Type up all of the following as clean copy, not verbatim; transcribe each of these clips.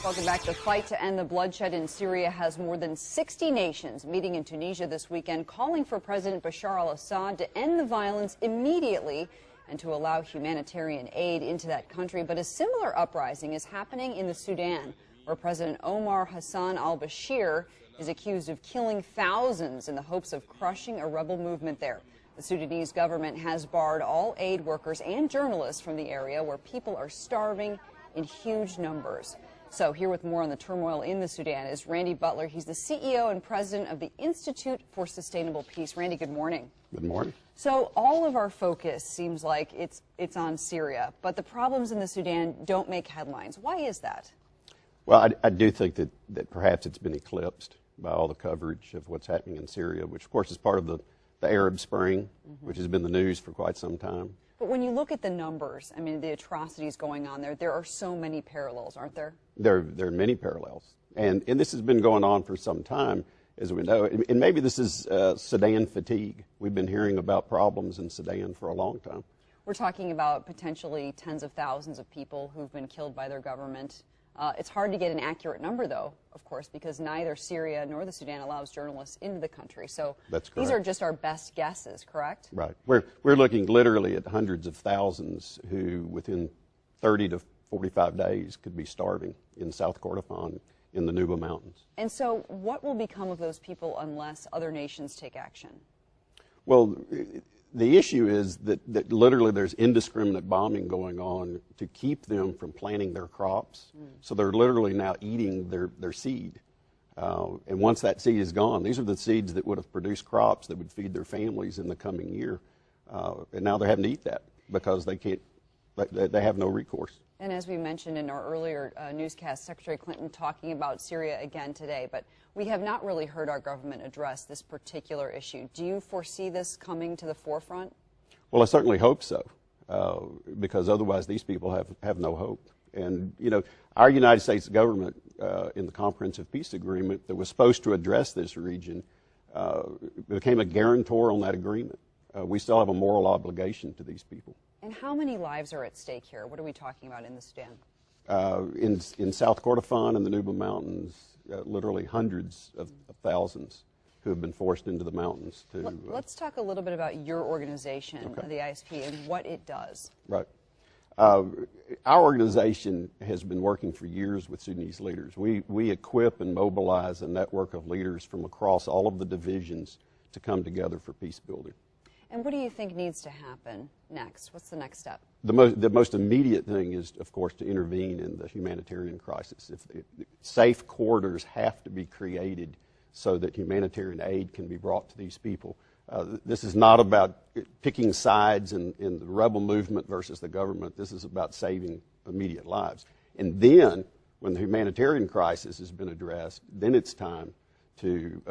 Welcome back. The fight to end the bloodshed in Syria has more than 60 nations meeting in Tunisia this weekend, calling for President Bashar al-Assad to end the violence immediately and to allow humanitarian aid into that country. But a similar uprising is happening in the Sudan, where President Omar Hassan al-Bashir is accused of killing thousands in the hopes of crushing a rebel movement there. The Sudanese government has barred all aid workers and journalists from the area, where people are starving in huge numbers. So here with more on the turmoil in the Sudan is Randy Butler. He's the CEO and president of the Institute for Sustainable Peace. Randy, good morning. Good morning. So all of our focus seems like it's on Syria, but the problems in the Sudan don't make headlines. Why is that? Well, I do think that perhaps it's been eclipsed by all the coverage of what's happening in Syria, which of course is part of the Arab Spring, which has been the news for quite some time. But when you look at the numbers, I mean, the atrocities going on there are so many parallels, aren't there? There are many parallels. And this has been going on for some time, as we know. And maybe this is Sudan fatigue. We've been hearing about problems in Sudan for a long time. We're talking about potentially tens of thousands of people who've been killed by their government. It's hard to get an accurate number, though, of course, because neither Syria nor the Sudan allows journalists into the country. So these are just our best guesses, correct? Right. We're looking literally at hundreds of thousands who, within 30 to 45 days, could be starving in South Kordofan in the Nuba Mountains. And so what will become of those people unless other nations take action? Well, the issue is that literally there's indiscriminate bombing going on to keep them from planting their crops. So they're literally now eating their seed. And once that seed is gone, these are the seeds that would have produced crops that would feed their families in the coming year. And now they're having to eat that because they have no recourse. And as we mentioned in our earlier newscast, Secretary Clinton talking about Syria again today, but we have not really heard our government address this particular issue. Do you foresee this coming to the forefront? Well, I certainly hope so, because otherwise these people have no hope. And, you know, our United States government, in the Comprehensive Peace Agreement that was supposed to address this region, became a guarantor on that agreement. We still have a moral obligation to these people. And how many lives are at stake here? What are we talking about in the Sudan? In South Kordofan and the Nuba Mountains, literally hundreds of thousands who have been forced into the mountains. Let's talk a little bit about your organization, the ISP, and what it does. Right. Our organization has been working for years with Sudanese leaders. We equip and mobilize a network of leaders from across all of the divisions to come together for peace building. And what do you think needs to happen next? What's the next step? The most immediate thing is, of course, to intervene in the humanitarian crisis. Safe corridors have to be created so that humanitarian aid can be brought to these people. This is not about picking sides in the rebel movement versus the government. This is about saving immediate lives. And then, when the humanitarian crisis has been addressed, then it's time to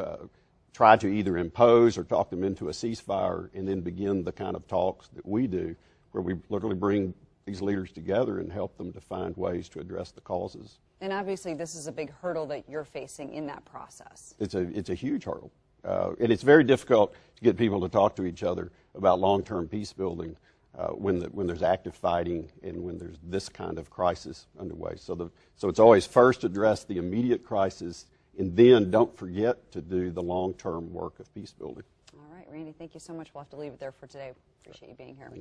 try to either impose or talk them into a ceasefire and then begin the kind of talks that we do, where we literally bring these leaders together and help them to find ways to address the causes. And obviously this is a big hurdle that you're facing in that process. It's a huge hurdle. And it's very difficult to get people to talk to each other about long-term peace building when there's active fighting and when there's this kind of crisis underway. So it's always first address the immediate crisis, and then don't forget to do the long-term work of peace building. All right, Randy, thank you so much. We'll have to leave it there for today. Appreciate you being here.